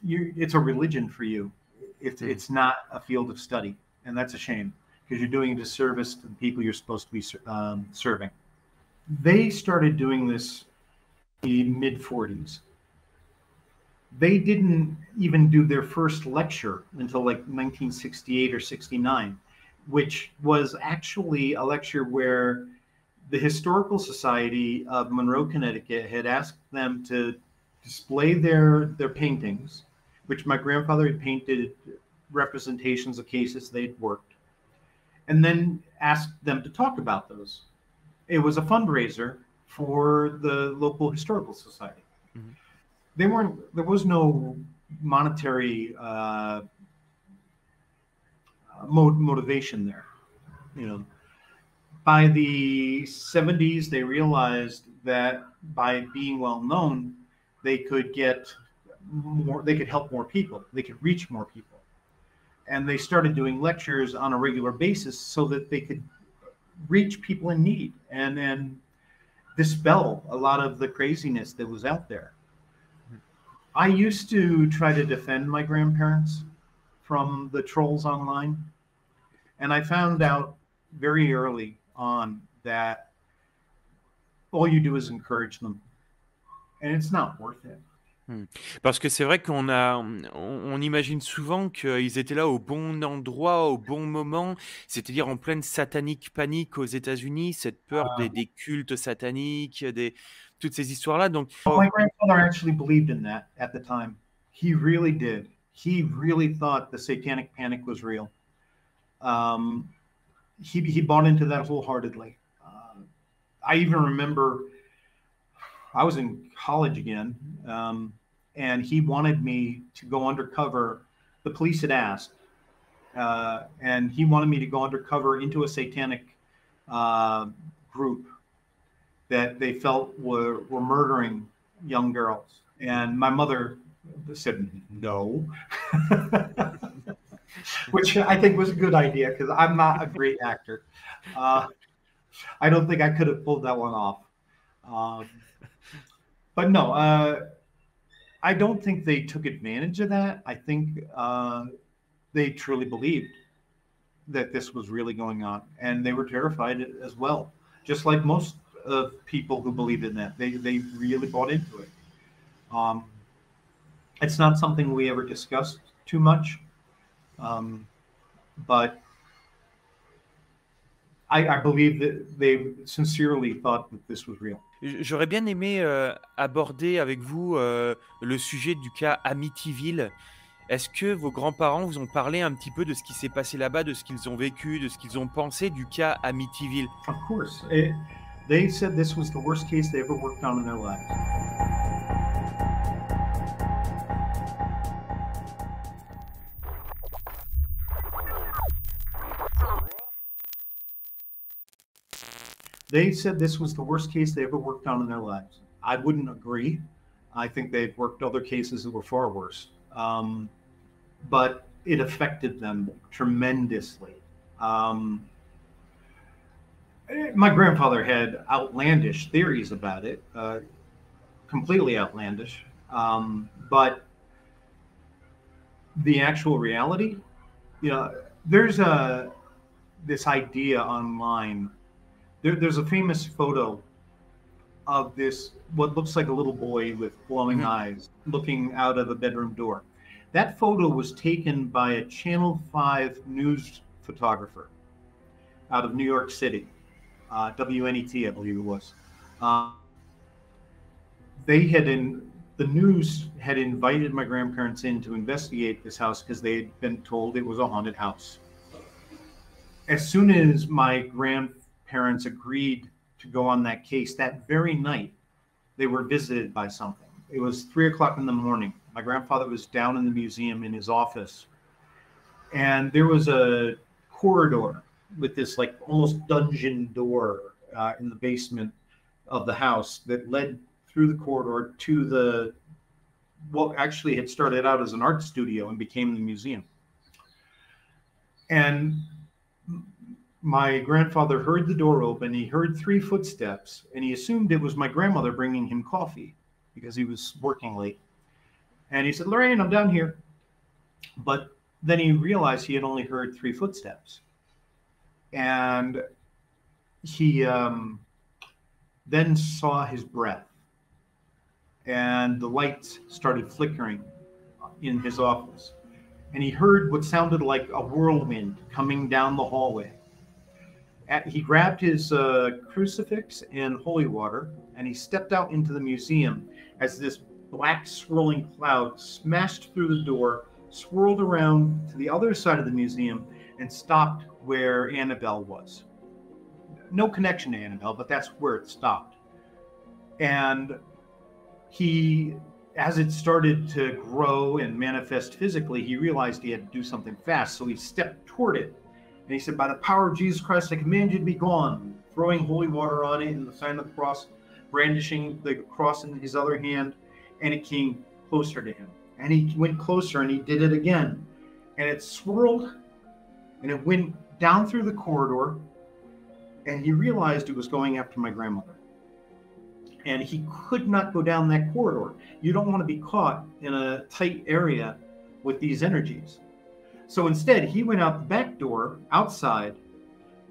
it's a religion for you. It's not a field of study, and that's a shame, because you're doing a disservice to the people you're supposed to be serving. They started doing this in the mid-40s. They didn't even do their first lecture until like 1968 or 69, which was actually a lecture where the Historical Society of Monroe, Connecticut had asked them to display their paintings, which my grandfather had painted representations of cases they'd worked, and then asked them to talk about those. It was a fundraiser for the local historical society. Mm-hmm. There was no monetary motivation there. You know, by the 70s, they realized that by being well known, they could get more, they could help more people, they could reach more people. And they started doing lectures on a regular basis so that they could reach people in need and dispel a lot of the craziness that was out there. I used to try to defend my grandparents from the trolls online. And I found out very early on that all you do is encourage them. And it's not worth it. Parce que c'est vrai on imagine souvent qu'ils étaient là au bon endroit, au bon moment, c'est-à-dire en pleine satanique panique aux États-Unis, cette peur des cultes sataniques, toutes ces histoires-là. Donc, my grandfather actually believed in that at the time. He really did. He really thought the satanic panic was real. He bought into that wholeheartedly. I even remember I was in college again, and he wanted me to go undercover. The police had asked, and he wanted me to go undercover into a satanic group that they felt were murdering young girls. And my mother said no, which I think was a good idea, because I'm not a great actor. I don't think I could have pulled that one off. But no, I don't think they took advantage of that. I think they truly believed that this was really going on, and they were terrified as well, just like most of people who believed in that. They really bought into it. It's not something we ever discussed too much, but I believe that they sincerely thought that this was real. J'aurais bien aimé aborder avec vous le sujet du cas Amityville. Est-ce que vos grands-parents vous ont parlé un petit peu de ce qui s'est passé là-bas, de ce qu'ils ont vécu, de ce qu'ils ont pensé du cas Amityville? Of course. They said this was the worst case they ever worked on in their lives. They said this was the worst case they ever worked on in their lives. I wouldn't agree. I think they've worked other cases that were far worse. But it affected them tremendously. My grandfather had outlandish theories about it, completely outlandish. But the actual reality, you know, there's this idea online. There's a famous photo of this, what looks like a little boy with glowing eyes looking out of a bedroom door. That photo was taken by a Channel 5 news photographer out of New York City, WNET, I believe it was. The news had invited my grandparents in to investigate this house because they had been told it was a haunted house. As soon as my grandparents agreed to go on that case, that very night, they were visited by something. It was 3 o'clock in the morning. My grandfather was down in the museum in his office, and there was a corridor with this like almost dungeon door in the basement of the house that led through the corridor to the what actually had started out as an art studio and became the museum. And my grandfather heard the door open. He heard 3 footsteps, and he assumed it was my grandmother bringing him coffee because he was working late. And he said, "Lorraine, I'm down here." But then he realized he had only heard 3 footsteps. And he then saw his breath. And the lights started flickering in his office. And he heard what sounded like a whirlwind coming down the hallway. He grabbed his crucifix and holy water, and he stepped out into the museum as this black swirling cloud smashed through the door, swirled around to the other side of the museum, and stopped where Annabelle was. No connection to Annabelle, but that's where it stopped. And he, as it started to grow and manifest physically, he realized he had to do something fast, so he stepped toward it. And he said, "By the power of Jesus Christ, I command you to be gone," throwing holy water on it in the sign of the cross, brandishing the cross in his other hand, and it came closer to him. And he went closer, and he did it again. And it swirled, and it went down through the corridor, and he realized it was going after my grandmother. And he could not go down that corridor. You don't want to be caught in a tight area with these energies. So instead, he went out the back door outside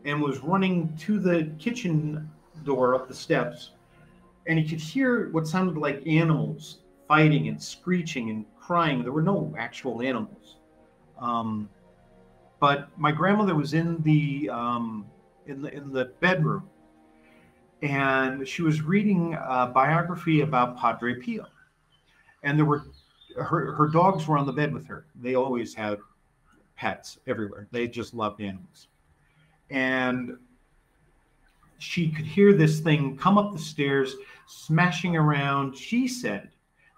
and was running to the kitchen door up the steps. And he could hear what sounded like animals fighting and screeching and crying. There were no actual animals. But my grandmother was in the bedroom, and she was reading a biography about Padre Pio. And there were her dogs were on the bed with her. They always had pets everywhere. They just loved animals. And she could hear this thing come up the stairs, smashing around. She said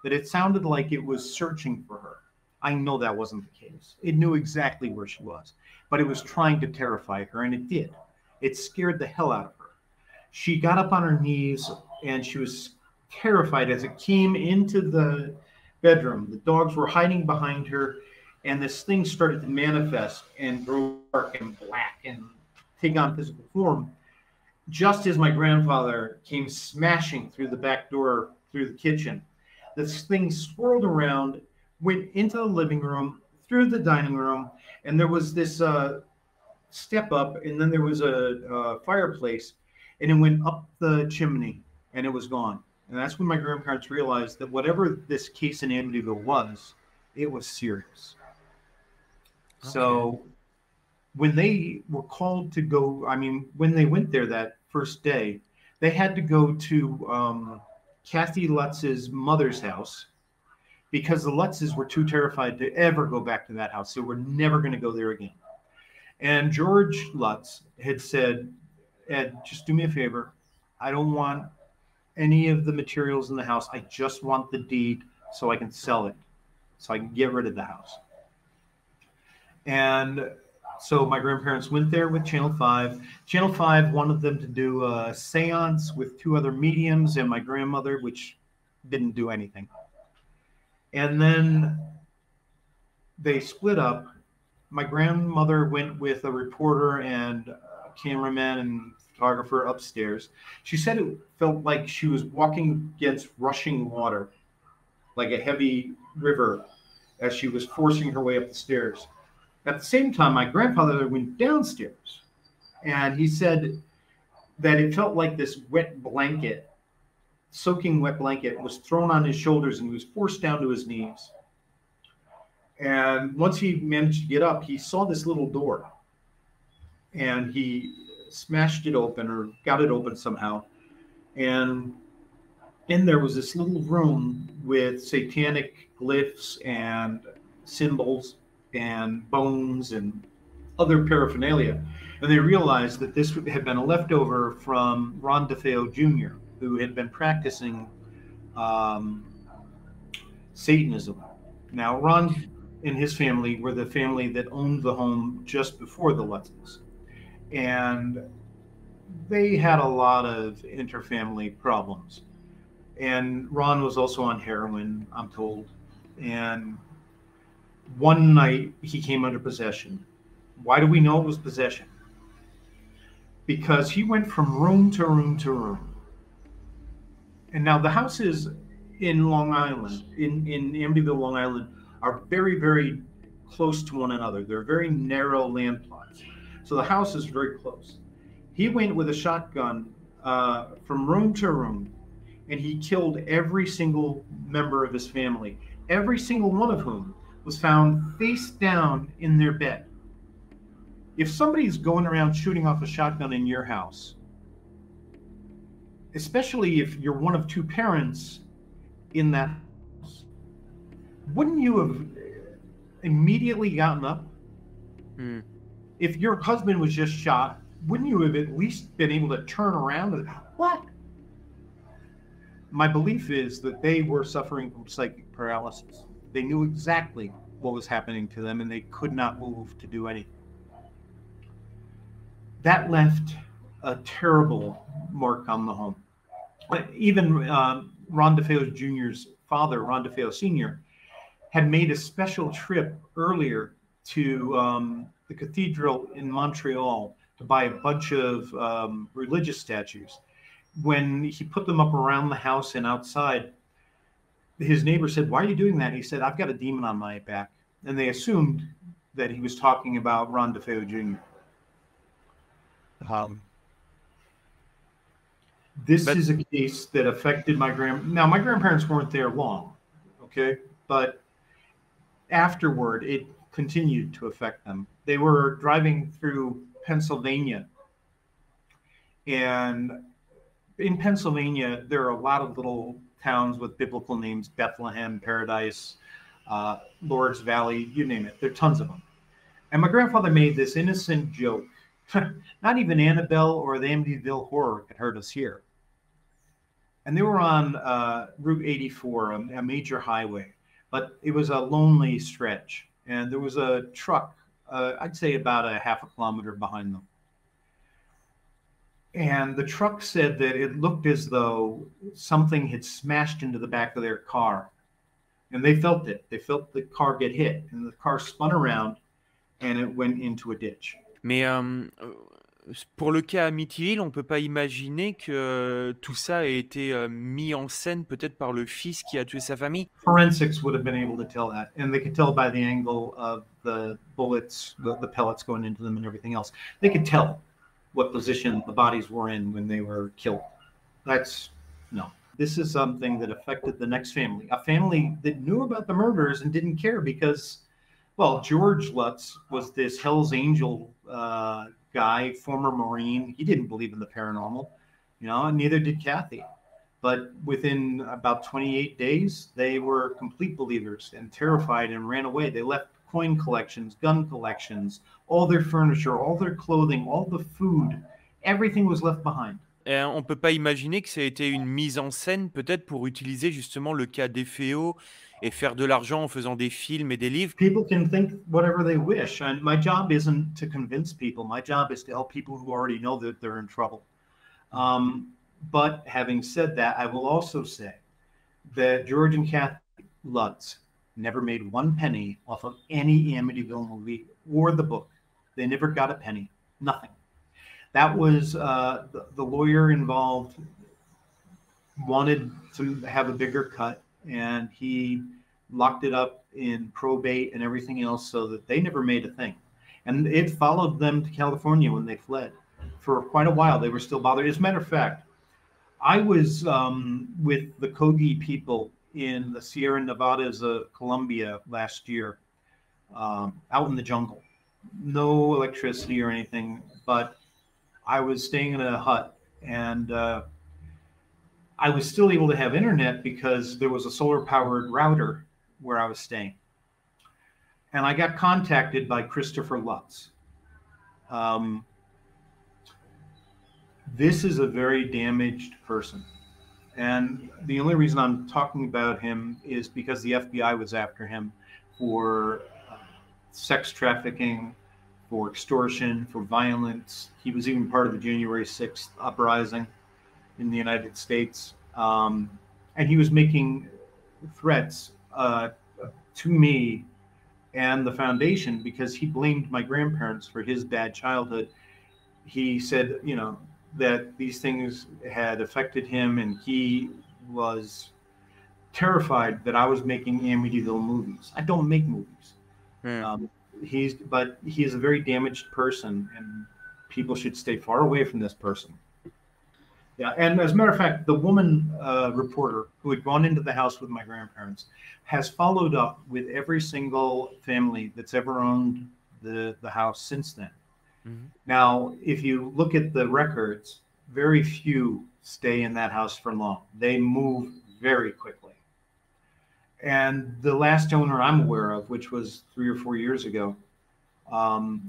that it sounded like it was searching for her. I know that wasn't the case. It knew exactly where she was, but it was trying to terrify her, and it did. It scared the hell out of her. She got up on her knees, and she was terrified as it came into the bedroom. The dogs were hiding behind her, and this thing started to manifest and grow dark and black and take on physical form, just as my grandfather came smashing through the back door, through the kitchen. This thing swirled around, went into the living room, through the dining room, and there was this step up, and then there was a fireplace, and it went up the chimney, and it was gone. And that's when my grandparents realized that whatever this case in Amityville was, it was serious. Okay. So when they were called to go, when they went there that first day, they had to go to Kathy Lutz's mother's house because the Lutzes were too terrified to ever go back to that house. They were never going to go there again. And George Lutz had said, "Ed, just do me a favor. I don't want any of the materials in the house. I just want the deed so I can sell it, so I can get rid of the house." And so my grandparents went there with Channel 5. Channel 5 wanted them to do a seance with 2 other mediums and my grandmother, which didn't do anything. And then they split up. My grandmother went with a reporter and a cameraman and photographer upstairs. She said it felt like she was walking against rushing water, like a heavy river, as she was forcing her way up the stairs. At the same time, my grandfather went downstairs, and he said that it felt like this wet blanket, soaking wet blanket, was thrown on his shoulders, and he was forced down to his knees. And once he managed to get up, he saw this little door, and he smashed it open or got it open somehow. And in there was this little room with satanic glyphs and symbols and bones and other paraphernalia. And they realized that this had been a leftover from Ron DeFeo Jr., who had been practicing um, Satanism. Now, Ron and his family were the family that owned the home just before the Lutzes. And they had a lot of interfamily problems. And Ron was also on heroin, I'm told. And one night he came under possession. Why do we know it was possession? Because he went from room to room to room. And now the houses in Long Island, in Amityville, Long Island, are very, very close to one another. They're very narrow land plots. So the house is very close. He went with a shotgun from room to room, and he killed every single member of his family, every single one of whom was found face down in their bed. If somebody's going around shooting off a shotgun in your house, especially if you're one of two parents in that house, wouldn't you have immediately gotten up? If your husband was just shot, wouldn't you have at least been able to turn around and, what? My belief is that they were suffering from psychic paralysis. They knew exactly what was happening to them, and they could not move to do anything. That left a terrible mark on the home. Even Ron DeFeo Jr.'s father, Ron DeFeo Sr., had made a special trip earlier to the cathedral in Montreal to buy a bunch of religious statues. When he put them up around the house and outside, his neighbor said, "Why are you doing that?" He said, "I've got a demon on my back." And they assumed that he was talking about Ron DeFeo Jr. This is a case that affected my Now, my grandparents weren't there long, okay? But afterward, it continued to affect them. They were driving through Pennsylvania. And in Pennsylvania, there are a lot of little towns with biblical names: Bethlehem, Paradise, Lord's Valley, you name it. There are tons of them. And my grandfather made this innocent joke. Not even Annabelle or the Amityville Horror could hurt us here. And they were on Route 84, a major highway, but it was a lonely stretch. And there was a truck, I'd say about a half a kilometer behind them. And the truck said that it looked as though something had smashed into the back of their car. And they felt it. They felt the car get hit. And the car spun around and it went into a ditch. Mais pour le cas Amityville, on ne peut pas imaginer que tout ça ait été mis en scène peut-être par le fils qui a tué sa famille. Forensics would have been able to tell that, and they could tell by the angle of the bullets, the pellets going into them and everything else. They could tell what position the bodies were in when they were killed. No. This is something that affected the next family, a family that knew about the murders and didn't care because, well, George Lutz was this Hell's Angel guy, former Marine. He didn't believe in the paranormal, and neither did Kathy. But within about 28 days, they were complete believers and terrified and ran away. They left coin collections, gun collections, all their furniture, all their clothing, all the food. Everything was left behind. Et on ne peut pas imaginer que ça a été une mise en scène peut-être pour utiliser justement le cas DeFeo et faire de l'argent en faisant des films et des livres. People can think whatever they wish, and my job isn't to convince people. My job is to help people who already know that they're in trouble. But having said that, I will also say that George and Kathy Lutz never made one penny off of any Amityville movie or the book. They never got a penny, nothing. That was the lawyer involved wanted to have a bigger cut, and he locked it up in probate and everything else so that they never made a thing. And it followed them to California when they fled. For quite a while, they were still bothered. As a matter of fact, I was with the Kogi people in the Sierra Nevadas of Colombia last year, out in the jungle. No electricity or anything, but I was staying in a hut, and I was still able to have internet because there was a solar-powered router where I was staying. And I got contacted by Christopher Lutz. This is a very damaged person. And the only reason I'm talking about him is because the FBI was after him for sex trafficking, for extortion, for violence. He was even part of the January 6th uprising in the United States. And he was making threats to me and the foundation because he blamed my grandparents for his bad childhood. He said, you know, that these things had affected him, and he was terrified that I was making Amityville movies. I don't make movies. But he is a very damaged person, and people should stay far away from this person. Yeah, and as a matter of fact, the woman reporter who had gone into the house with my grandparents has followed up with every single family that's ever owned the house since then. Mm-hmm. Now, if you look at the records, very few stay in that house for long. They move very quickly. And the last owner I'm aware of, which was 3 or 4 years ago,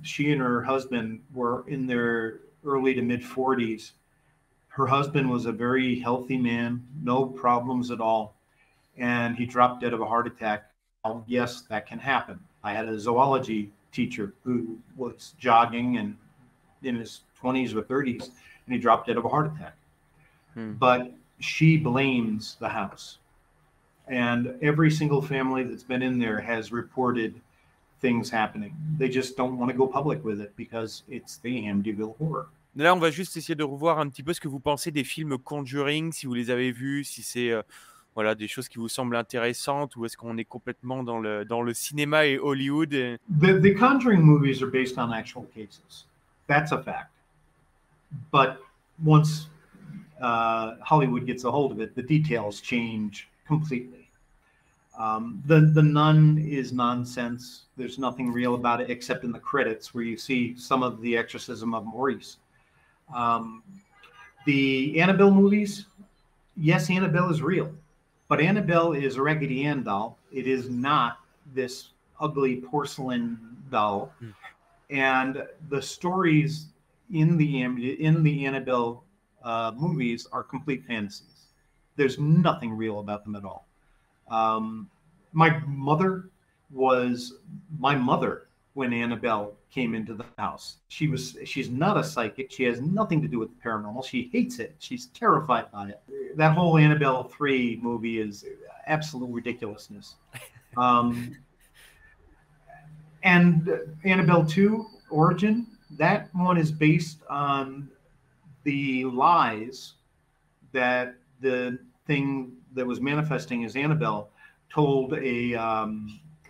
she and her husband were in their early to mid 40s. Her husband was a very healthy man, no problems at all. And he dropped dead of a heart attack. Well, yes, that can happen. I had a zoology teacher who was jogging and in his 20s or 30s, and he dropped dead of a heart attack. But she blames the house. And every single family that's been in there has reported things happening. They just don't want to go public with it because it's the Amityville horror. Là, on va juste essayer de revoir un petit peu ce que vous pensez des films Conjuring, si vous les avez vus, si c'est voilà, des choses qui vous semblent intéressantes, ou est-ce qu'on est complètement dans le cinéma et Hollywood The Conjuring movies are based on actual cases. That's a fact. But once Hollywood gets a hold of it, the details change completely. The Nun is nonsense. There's nothing real about it except in the credits where you see some of the exorcism of Maurice. The Annabelle movies, yes, Annabelle is real, but Annabelle is a Raggedy Ann doll. It is not this ugly porcelain doll. And the stories in the Annabelle movies are complete fantasies. There's nothing real about them at all. My mother was my mother when Annabelle came into the house. She's not a psychic. She has nothing to do with the paranormal. She hates it. She's terrified by it. That whole Annabelle 3 movie is absolute ridiculousness. And Annabelle 2, Origin, that one is based on the lies that the thing that was manifesting as Annabelle told a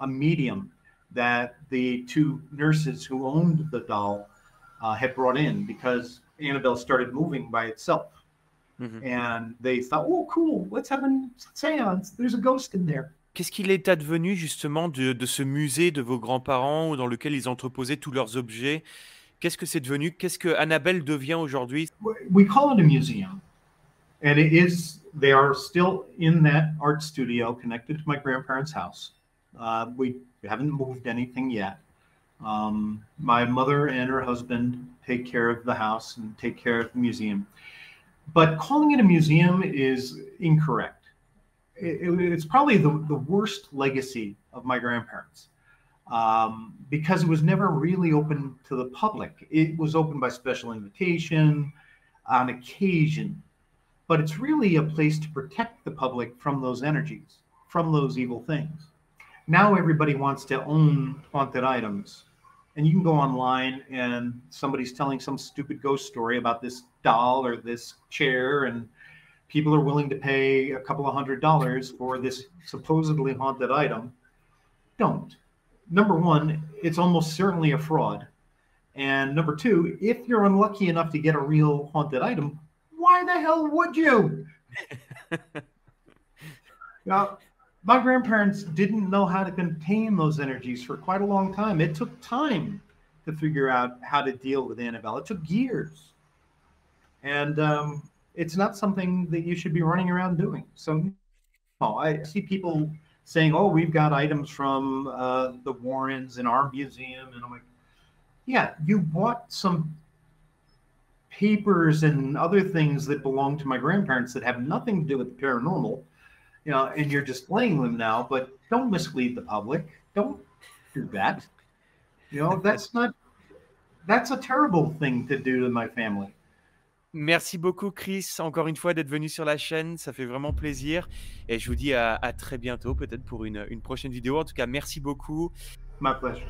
medium that the 2 nurses who owned the doll had brought in because Annabelle started moving by itself. And they thought, oh, cool, let's have a seance. There's a ghost in there. Qu'est-ce qu'il est advenu justement de ce musée de vos grands-parents dans lequel ils entreposaient tous leurs objets? Qu'est-ce que c'est devenu? Qu'est-ce que Annabelle devient aujourd'hui? We call it a museum. And they are still in that art studio connected to my grandparents' house. We haven't moved anything yet. My mother and her husband take care of the house and take care of the museum. But calling it a museum is incorrect. It's probably the worst legacy of my grandparents because it was never really open to the public. It was open by special invitation on occasion. But it's really a place to protect the public from those energies, from those evil things. Now everybody wants to own haunted items. And you can go online and somebody's telling some stupid ghost story about this doll or this chair, and people are willing to pay a couple of $100 for this supposedly haunted item. Don't. Number one, it's almost certainly a fraud. And number two, if you're unlucky enough to get a real haunted item, why the hell would you? Now, my grandparents didn't know how to contain those energies for quite a long time. It took time to figure out how to deal with Annabelle. It took years. And it's not something that you should be running around doing. So I see people saying, oh, we've got items from the Warrens in our museum. And I'm like, yeah, you bought some papers and other things that belong to my grandparents that have nothing to do with the paranormal, and you're displaying them now, but don't mislead the public. Don't do that. That's a terrible thing to do to my family. Merci beaucoup, Chris, encore une fois, d'être venu sur la chaîne. Ça fait vraiment plaisir. Et je vous dis à très bientôt, peut-être pour une prochaine vidéo. En tout cas, merci beaucoup. My pleasure.